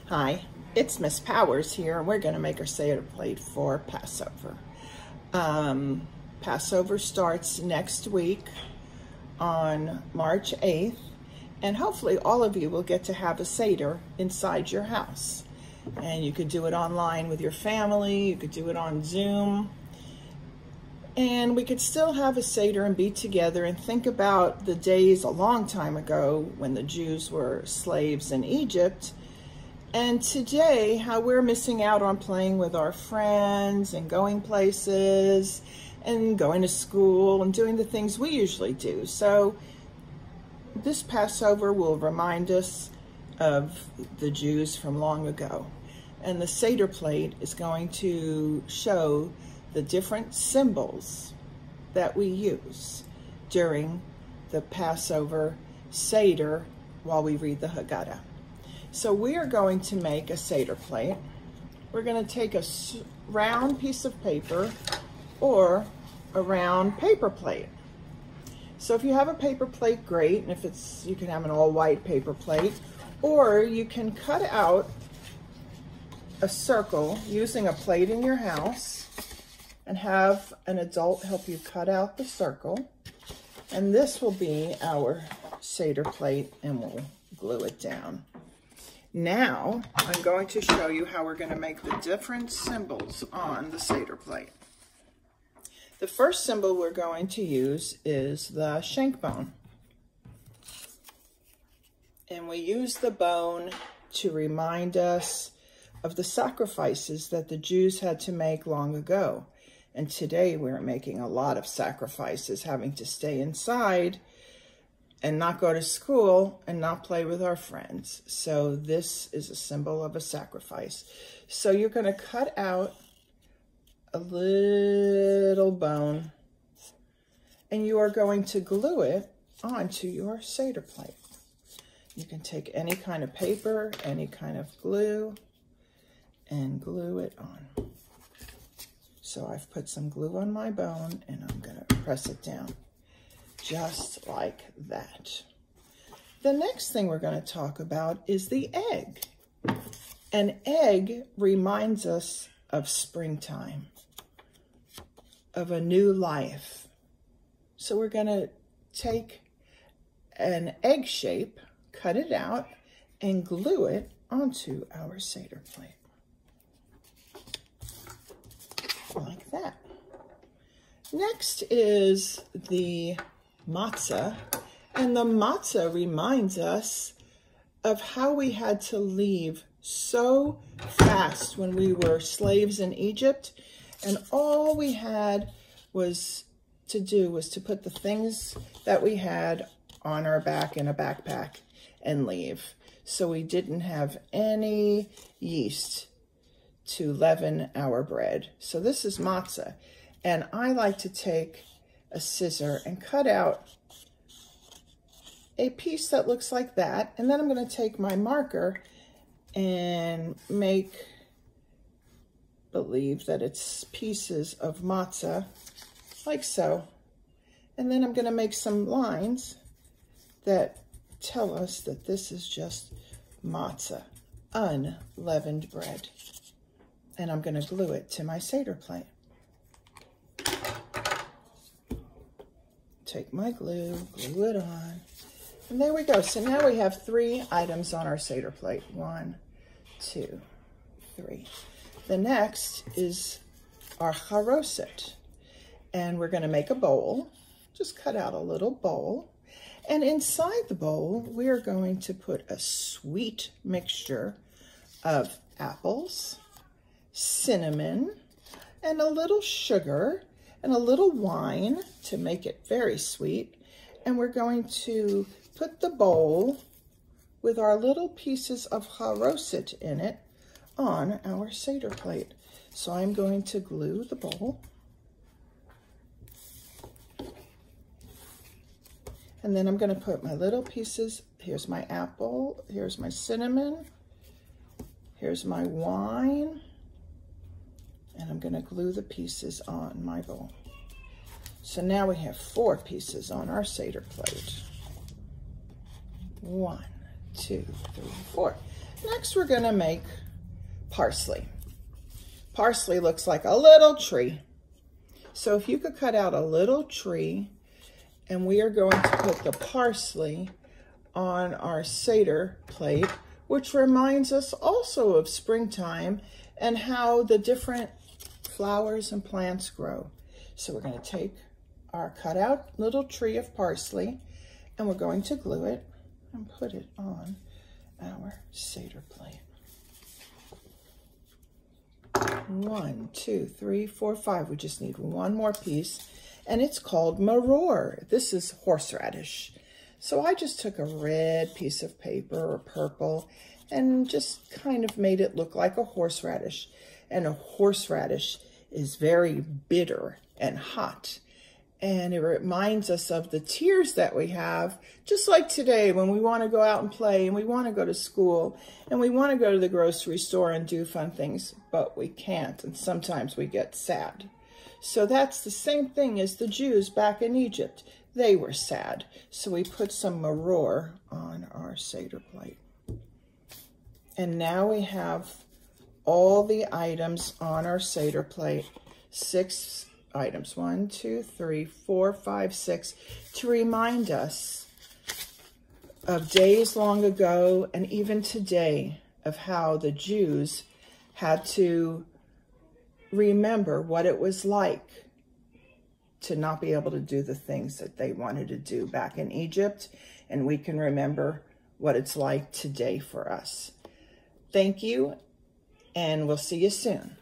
Hi, it's Miss Powers here, and we're going to make our Seder plate for Passover. Passover starts next week on March 8th, and hopefully all of you will get to have a Seder inside your house. And you could do it online with your family, you could do it on Zoom, and we could still have a Seder and be together and think about the days a long time ago when the Jews were slaves in Egypt. And today, how we're missing out on playing with our friends and going places and going to school and doing the things we usually do. So this Passover will remind us of the Jews from long ago. And the Seder plate is going to show the different symbols that we use during the Passover Seder while we read the Haggadah. So we are going to make a Seder plate. We're going to take a round piece of paper or a round paper plate. So if you have a paper plate, great. And if it's, you can have an all white paper plate, or you can cut out a circle using a plate in your house and have an adult help you cut out the circle. And this will be our Seder plate, and we'll glue it down. Now, I'm going to show you how we're going to make the different symbols on the Seder plate. The first symbol we're going to use is the shank bone. And we use the bone to remind us of the sacrifices that the Jews had to make long ago. And today we're making a lot of sacrifices, having to stay inside and not go to school and not play with our friends. So this is a symbol of a sacrifice. So you're going to cut out a little bone and you are going to glue it onto your Seder plate. You can take any kind of paper, any kind of glue, and glue it on. So I've put some glue on my bone and I'm going to press it down. Just like that. The next thing we're going to talk about is the egg. An egg reminds us of springtime, of a new life. So we're going to take an egg shape, cut it out, and glue it onto our Seder plate. Like that. Next is the matzah, and the matzah reminds us of how we had to leave so fast when we were slaves in Egypt, and all we had was to do was to put the things that we had on our back in a backpack and leave. So we didn't have any yeast to leaven our bread. So this is matzah, and I like to take a scissor and cut out a piece that looks like that. And then I'm going to take my marker and make believe that it's pieces of matzah, like so. And then I'm going to make some lines that tell us that this is just matzah, unleavened bread. And I'm going to glue it to my Seder plate. Take my glue, glue it on, and there we go. So now we have 3 items on our Seder plate. 1, 2, 3. The next is our charoset, and we're going to make a bowl. Just cut out a little bowl, and inside the bowl we are going to put a sweet mixture of apples, cinnamon, and a little sugar, and a little wine to make it very sweet. And we're going to put the bowl with our little pieces of charoset in it on our Seder plate. So I'm going to glue the bowl. And then I'm going to put my little pieces. Here's my apple, here's my cinnamon, here's my wine, and I'm going to glue the pieces on my bowl. So now we have 4 pieces on our Seder plate. 1, 2, 3, 4. Next, we're gonna make parsley. Parsley looks like a little tree. So if you could cut out a little tree, and we are going to put the parsley on our Seder plate, which reminds us also of springtime and how the different flowers and plants grow. So we're going to take our cutout little tree of parsley and we're going to glue it and put it on our Seder plate. 1, 2, 3, 4, 5. We just need one more piece, and it's called maror. This is horseradish. So I just took a red piece of paper or purple and just kind of made it look like a horseradish. And a horseradish is very bitter and hot. And it reminds us of the tears that we have, just like today when we want to go out and play and we want to go to school and we want to go to the grocery store and do fun things, but we can't, and sometimes we get sad. So that's the same thing as the Jews back in Egypt. They were sad. So we put some maror on our Seder plate. And now we have all the items on our Seder plate, 6 items, 1, 2, 3, 4, 5, 6, to remind us of days long ago and even today of how the Jews had to remember what it was like to not be able to do the things that they wanted to do back in Egypt, and we can remember what it's like today for us. Thank you, and we'll see you soon.